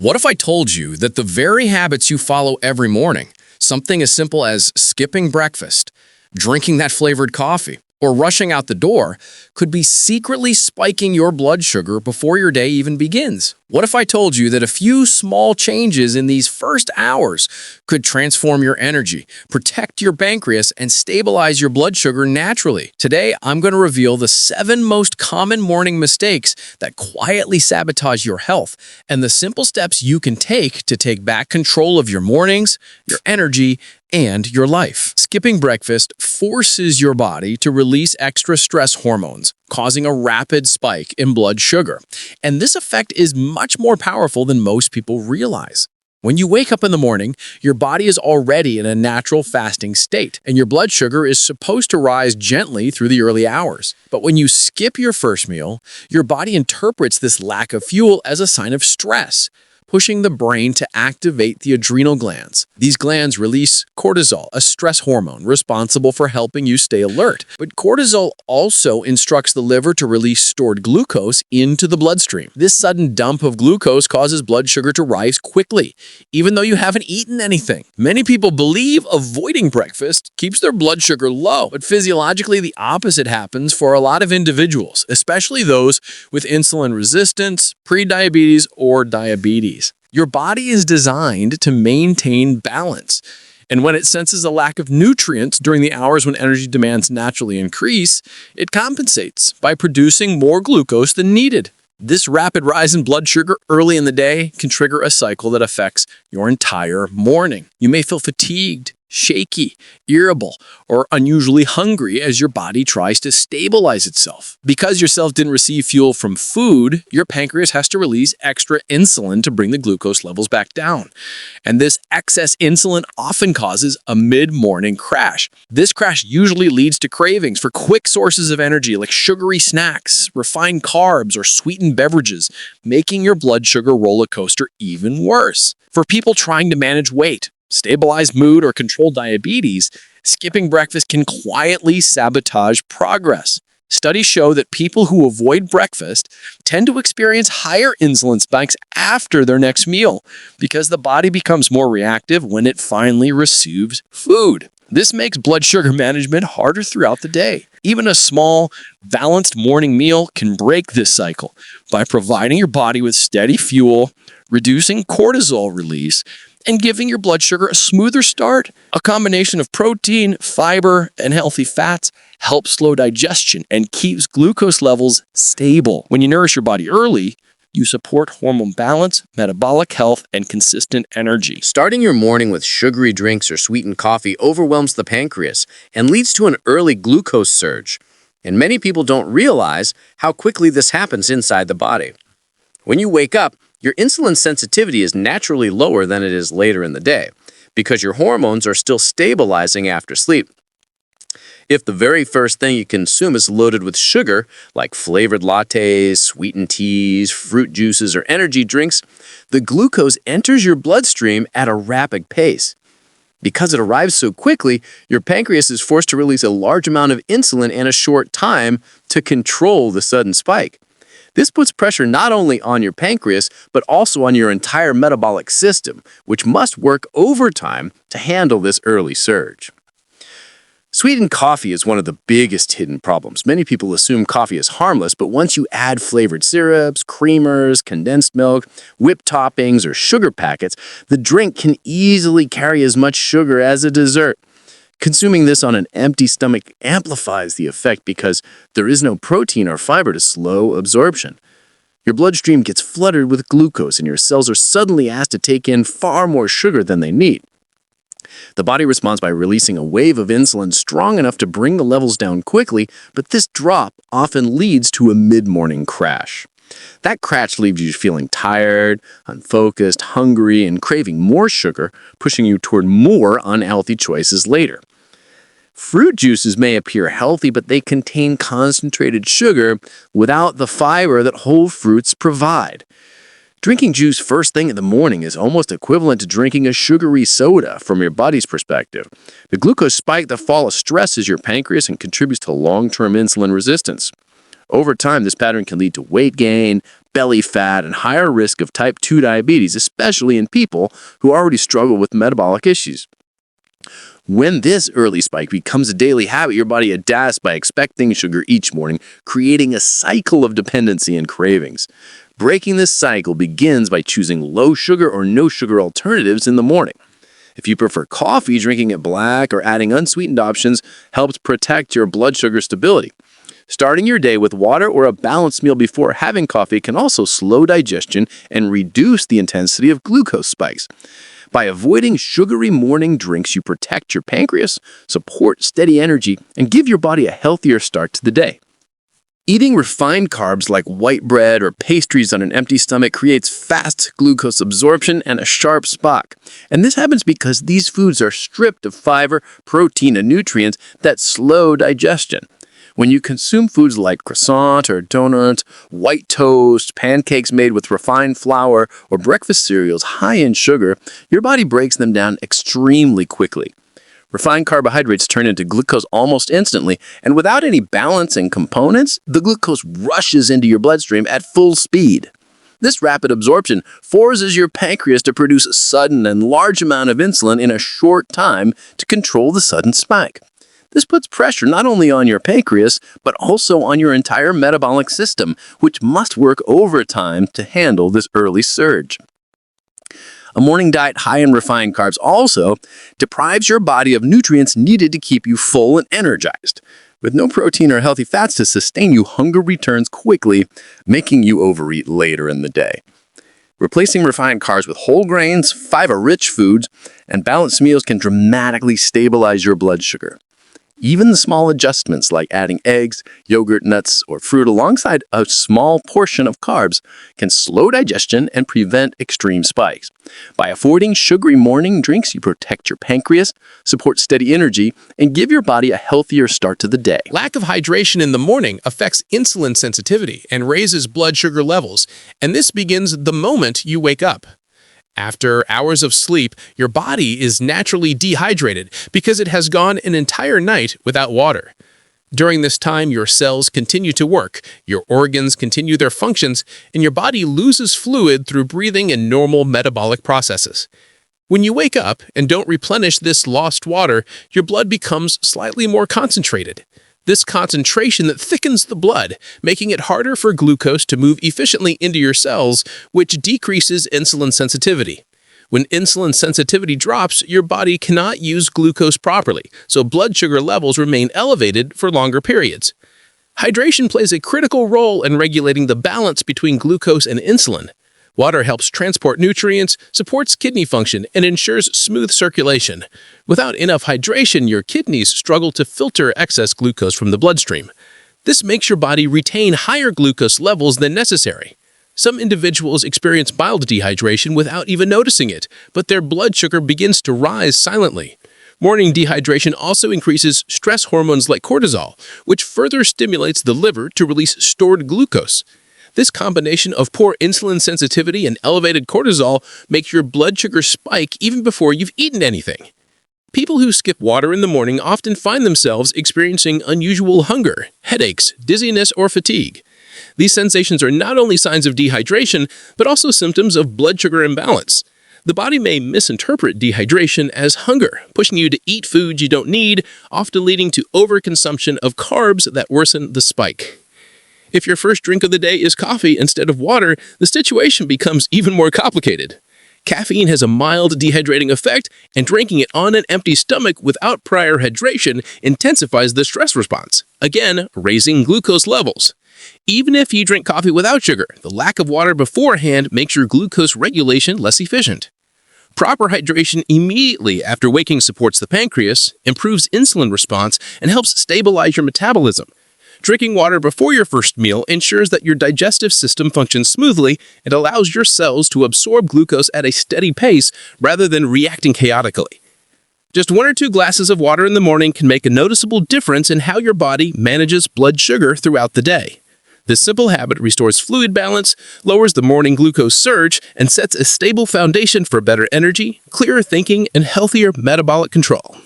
What if I told you that the very habits you follow every morning, something as simple as skipping breakfast, drinking that flavored coffee, or rushing out the door, could be secretly spiking your blood sugar before your day even begins? What if I told you that a few small changes in these first hours could transform your energy, protect your pancreas, and stabilize your blood sugar naturally? Today, I'm going to reveal the 7 most common morning mistakes that quietly sabotage your health and the simple steps you can take back control of your mornings, your energy, and your life. Skipping breakfast forces your body to release extra stress hormones, causing a rapid spike in blood sugar. And this effect is much more powerful than most people realize. When you wake up in the morning, your body is already in a natural fasting state, and your blood sugar is supposed to rise gently through the early hours. But when you skip your first meal, your body interprets this lack of fuel as a sign of stress, pushing the brain to activate the adrenal glands. These glands release cortisol, a stress hormone responsible for helping you stay alert. But cortisol also instructs the liver to release stored glucose into the bloodstream. This sudden dump of glucose causes blood sugar to rise quickly, even though you haven't eaten anything. Many people believe avoiding breakfast keeps their blood sugar low, but physiologically the opposite happens for a lot of individuals, especially those with insulin resistance, prediabetes, or diabetes. Your body is designed to maintain balance, and when it senses a lack of nutrients during the hours when energy demands naturally increase, it compensates by producing more glucose than needed. This rapid rise in blood sugar early in the day can trigger a cycle that affects your entire morning. You may feel fatigued, shaky, irritable, or unusually hungry as your body tries to stabilize itself. Because your cells didn't receive fuel from food, your pancreas has to release extra insulin to bring the glucose levels back down. And this excess insulin often causes a mid-morning crash. This crash usually leads to cravings for quick sources of energy like sugary snacks, refined carbs, or sweetened beverages, making your blood sugar roller coaster even worse. For people trying to manage weight, stabilize mood, or control diabetes, skipping breakfast can quietly sabotage progress. Studies show that people who avoid breakfast tend to experience higher insulin spikes after their next meal because the body becomes more reactive when it finally receives food. This makes blood sugar management harder throughout the day. Even a small, balanced morning meal can break this cycle by providing your body with steady fuel, reducing cortisol release, and giving your blood sugar a smoother start. A combination of protein, fiber, and healthy fats helps slow digestion and keeps glucose levels stable. When you nourish your body early, you support hormone balance, metabolic health, and consistent energy. Starting your morning with sugary drinks or sweetened coffee overwhelms the pancreas and leads to an early glucose surge. And many people don't realize how quickly this happens inside the body. When you wake up, your insulin sensitivity is naturally lower than it is later in the day because your hormones are still stabilizing after sleep. If the very first thing you consume is loaded with sugar, like flavored lattes, sweetened teas, fruit juices, or energy drinks, the glucose enters your bloodstream at a rapid pace. Because it arrives so quickly, your pancreas is forced to release a large amount of insulin in a short time to control the sudden spike. This puts pressure not only on your pancreas, but also on your entire metabolic system, which must work overtime to handle this early surge. Sweetened coffee is one of the biggest hidden problems. Many people assume coffee is harmless, but once you add flavored syrups, creamers, condensed milk, whipped toppings, or sugar packets, the drink can easily carry as much sugar as a dessert. Consuming this on an empty stomach amplifies the effect because there is no protein or fiber to slow absorption. Your bloodstream gets flooded with glucose and your cells are suddenly asked to take in far more sugar than they need. The body responds by releasing a wave of insulin strong enough to bring the levels down quickly, but this drop often leads to a mid-morning crash. That crash leaves you feeling tired, unfocused, hungry, and craving more sugar, pushing you toward more unhealthy choices later. Fruit juices may appear healthy, but they contain concentrated sugar without the fiber that whole fruits provide. Drinking juice first thing in the morning is almost equivalent to drinking a sugary soda from your body's perspective. The glucose spike that follows stresses your pancreas and contributes to long-term insulin resistance. Over time, this pattern can lead to weight gain, belly fat, and higher risk of type 2 diabetes, especially in people who already struggle with metabolic issues. When this early spike becomes a daily habit, your body adapts by expecting sugar each morning, creating a cycle of dependency and cravings. Breaking this cycle begins by choosing low sugar or no sugar alternatives in the morning. If you prefer coffee, drinking it black or adding unsweetened options helps protect your blood sugar stability. Starting your day with water or a balanced meal before having coffee can also slow digestion and reduce the intensity of glucose spikes. By avoiding sugary morning drinks, you protect your pancreas, support steady energy, and give your body a healthier start to the day. Eating refined carbs like white bread or pastries on an empty stomach creates fast glucose absorption and a sharp spike. And this happens because these foods are stripped of fiber, protein, and nutrients that slow digestion. When you consume foods like croissant or donuts, white toast, pancakes made with refined flour, or breakfast cereals high in sugar, your body breaks them down extremely quickly. Refined carbohydrates turn into glucose almost instantly, and without any balancing components, the glucose rushes into your bloodstream at full speed. This rapid absorption forces your pancreas to produce a sudden and large amount of insulin in a short time to control the sudden spike. This puts pressure not only on your pancreas, but also on your entire metabolic system, which must work overtime to handle this early surge. A morning diet high in refined carbs also deprives your body of nutrients needed to keep you full and energized. With no protein or healthy fats to sustain you, hunger returns quickly, making you overeat later in the day. Replacing refined carbs with whole grains, fiber-rich foods, and balanced meals can dramatically stabilize your blood sugar. Even the small adjustments like adding eggs, yogurt, nuts, or fruit alongside a small portion of carbs can slow digestion and prevent extreme spikes. By avoiding sugary morning drinks, you protect your pancreas, support steady energy, and give your body a healthier start to the day. Lack of hydration in the morning affects insulin sensitivity and raises blood sugar levels, and this begins the moment you wake up. After hours of sleep, your body is naturally dehydrated because it has gone an entire night without water. During this time, your cells continue to work, your organs continue their functions, and your body loses fluid through breathing and normal metabolic processes. When you wake up and don't replenish this lost water, your blood becomes slightly more concentrated. This concentration that thickens the blood, making it harder for glucose to move efficiently into your cells, which decreases insulin sensitivity. When insulin sensitivity drops, your body cannot use glucose properly, so blood sugar levels remain elevated for longer periods. Hydration plays a critical role in regulating the balance between glucose and insulin. Water helps transport nutrients, supports kidney function, and ensures smooth circulation. Without enough hydration, your kidneys struggle to filter excess glucose from the bloodstream. This makes your body retain higher glucose levels than necessary. Some individuals experience mild dehydration without even noticing it, but their blood sugar begins to rise silently. Morning dehydration also increases stress hormones like cortisol, which further stimulates the liver to release stored glucose. This combination of poor insulin sensitivity and elevated cortisol makes your blood sugar spike even before you've eaten anything. People who skip water in the morning often find themselves experiencing unusual hunger, headaches, dizziness, or fatigue. These sensations are not only signs of dehydration, but also symptoms of blood sugar imbalance. The body may misinterpret dehydration as hunger, pushing you to eat foods you don't need, often leading to overconsumption of carbs that worsen the spike. If your first drink of the day is coffee instead of water, the situation becomes even more complicated. Caffeine has a mild dehydrating effect, and drinking it on an empty stomach without prior hydration intensifies the stress response, again, raising glucose levels. Even if you drink coffee without sugar, the lack of water beforehand makes your glucose regulation less efficient. Proper hydration immediately after waking supports the pancreas, improves insulin response, and helps stabilize your metabolism. Drinking water before your first meal ensures that your digestive system functions smoothly and allows your cells to absorb glucose at a steady pace rather than reacting chaotically. Just 1 or 2 glasses of water in the morning can make a noticeable difference in how your body manages blood sugar throughout the day. This simple habit restores fluid balance, lowers the morning glucose surge, and sets a stable foundation for better energy, clearer thinking, and healthier metabolic control.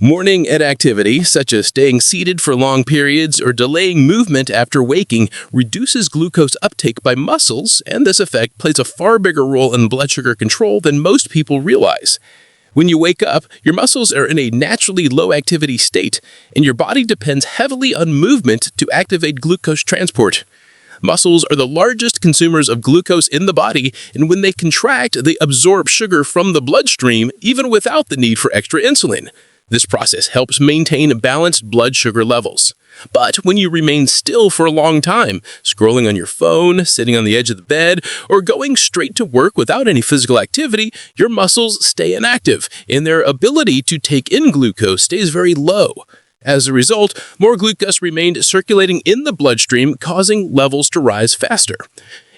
Morning inactivity, such as staying seated for long periods or delaying movement after waking, reduces glucose uptake by muscles, and this effect plays a far bigger role in blood sugar control than most people realize. When you wake up, your muscles are in a naturally low-activity state, and your body depends heavily on movement to activate glucose transport. Muscles are the largest consumers of glucose in the body, and when they contract, they absorb sugar from the bloodstream even without the need for extra insulin. This process helps maintain balanced blood sugar levels. But when you remain still for a long time, scrolling on your phone, sitting on the edge of the bed, or going straight to work without any physical activity, your muscles stay inactive, and their ability to take in glucose stays very low. As a result, more glucose remained circulating in the bloodstream, causing levels to rise faster.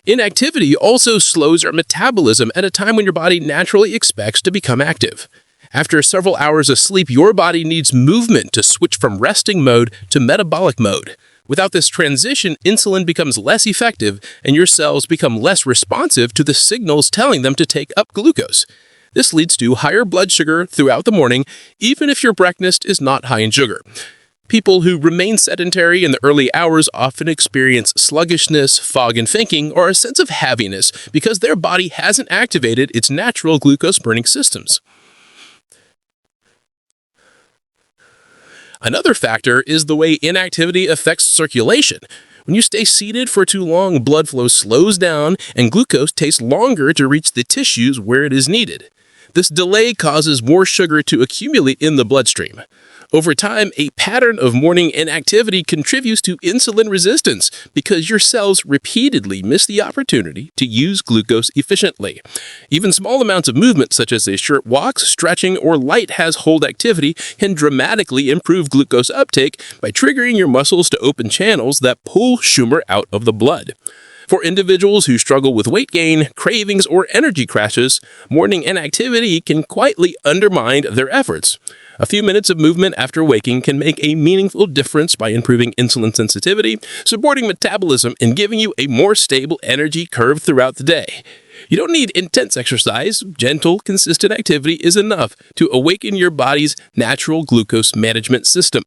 Inactivity also slows our metabolism at a time when your body naturally expects to become active. After several hours of sleep, your body needs movement to switch from resting mode to metabolic mode. Without this transition, insulin becomes less effective and your cells become less responsive to the signals telling them to take up glucose. This leads to higher blood sugar throughout the morning, even if your breakfast is not high in sugar. People who remain sedentary in the early hours often experience sluggishness, fog in thinking, or a sense of heaviness because their body hasn't activated its natural glucose-burning systems. Another factor is the way inactivity affects circulation. When you stay seated for too long, blood flow slows down and glucose takes longer to reach the tissues where it is needed. This delay causes more sugar to accumulate in the bloodstream. Over time, a pattern of morning inactivity contributes to insulin resistance because your cells repeatedly miss the opportunity to use glucose efficiently. Even small amounts of movement, such as a short walk, stretching, or light hold activity, can dramatically improve glucose uptake by triggering your muscles to open channels that pull sugar out of the blood. For individuals who struggle with weight gain, cravings, or energy crashes, morning inactivity can quietly undermine their efforts. A few minutes of movement after waking can make a meaningful difference by improving insulin sensitivity, supporting metabolism, and giving you a more stable energy curve throughout the day. You don't need intense exercise. Gentle, consistent activity is enough to awaken your body's natural glucose management system.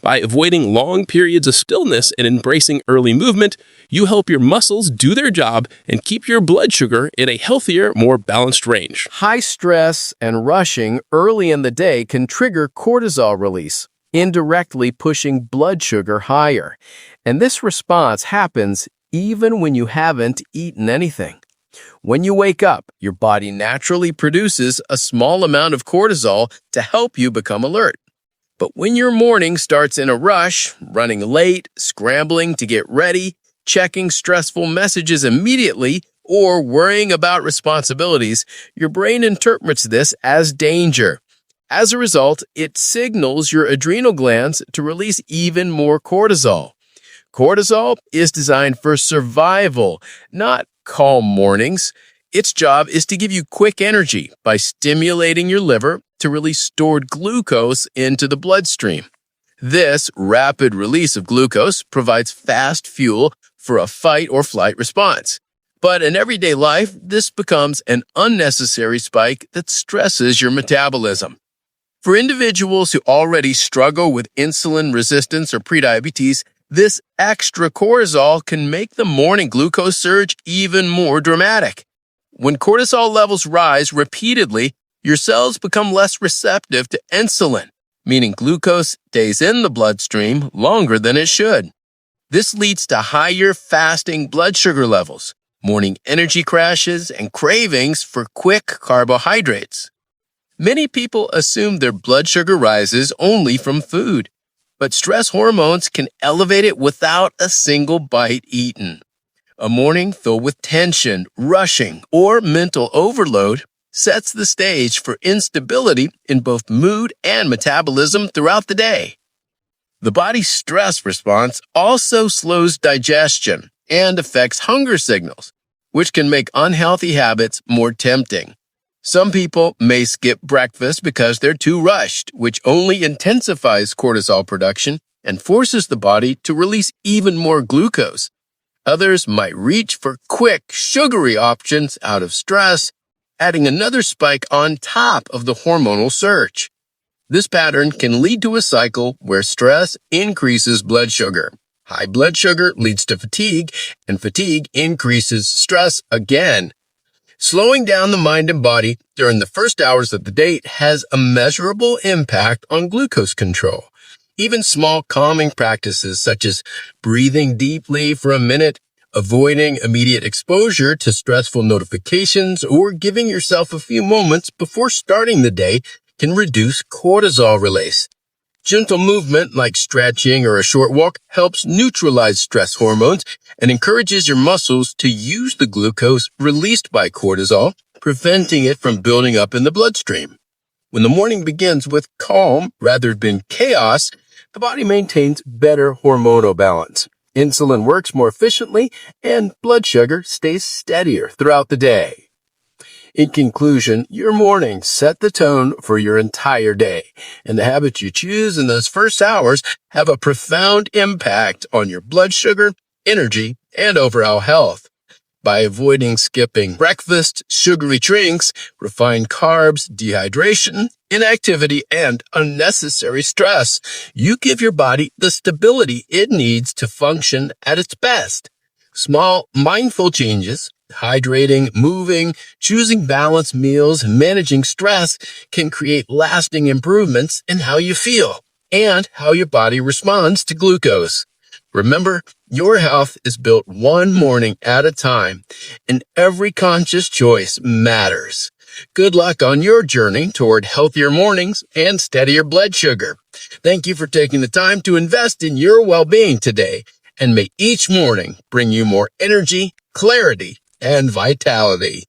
By avoiding long periods of stillness and embracing early movement, you help your muscles do their job and keep your blood sugar in a healthier, more balanced range. High stress and rushing early in the day can trigger cortisol release, indirectly pushing blood sugar higher. And this response happens even when you haven't eaten anything. When you wake up, your body naturally produces a small amount of cortisol to help you become alert. But when your morning starts in a rush, running late, scrambling to get ready, checking stressful messages immediately, or worrying about responsibilities, your brain interprets this as danger. As a result, it signals your adrenal glands to release even more cortisol. Cortisol is designed for survival, not calm mornings. Its job is to give you quick energy by stimulating your liver to release stored glucose into the bloodstream. This rapid release of glucose provides fast fuel for a fight or flight response. But in everyday life, this becomes an unnecessary spike that stresses your metabolism. For individuals who already struggle with insulin resistance or prediabetes, this extra cortisol can make the morning glucose surge even more dramatic. When cortisol levels rise repeatedly, your cells become less receptive to insulin, meaning glucose stays in the bloodstream longer than it should. This leads to higher fasting blood sugar levels, morning energy crashes, and cravings for quick carbohydrates. Many people assume their blood sugar rises only from food, but stress hormones can elevate it without a single bite eaten. A morning filled with tension, rushing, or mental overload sets the stage for instability in both mood and metabolism throughout the day. The body's stress response also slows digestion and affects hunger signals, which can make unhealthy habits more tempting. Some people may skip breakfast because they're too rushed, which only intensifies cortisol production and forces the body to release even more glucose. Others might reach for quick, sugary options out of stress, adding another spike on top of the hormonal surge. This pattern can lead to a cycle where stress increases blood sugar. High blood sugar leads to fatigue, and fatigue increases stress again. Slowing down the mind and body during the first hours of the day has a measurable impact on glucose control. Even small calming practices such as breathing deeply for a minute, avoiding immediate exposure to stressful notifications, or giving yourself a few moments before starting the day can reduce cortisol release. Gentle movement like stretching or a short walk helps neutralize stress hormones and encourages your muscles to use the glucose released by cortisol, preventing it from building up in the bloodstream. When the morning begins with calm rather than chaos, the body maintains better hormonal balance. Insulin works more efficiently and blood sugar stays steadier throughout the day. In conclusion, your mornings set the tone for your entire day, and the habits you choose in those first hours have a profound impact on your blood sugar, energy, and overall health. By avoiding skipping breakfast, sugary drinks, refined carbs, dehydration, inactivity, and unnecessary stress, you give your body the stability it needs to function at its best. Small, mindful changes, hydrating, moving, choosing balanced meals, and managing stress can create lasting improvements in how you feel and how your body responds to glucose. Remember, your health is built one morning at a time, and every conscious choice matters. Good luck on your journey toward healthier mornings and steadier blood sugar. Thank you for taking the time to invest in your well-being today, and may each morning bring you more energy, clarity, and vitality.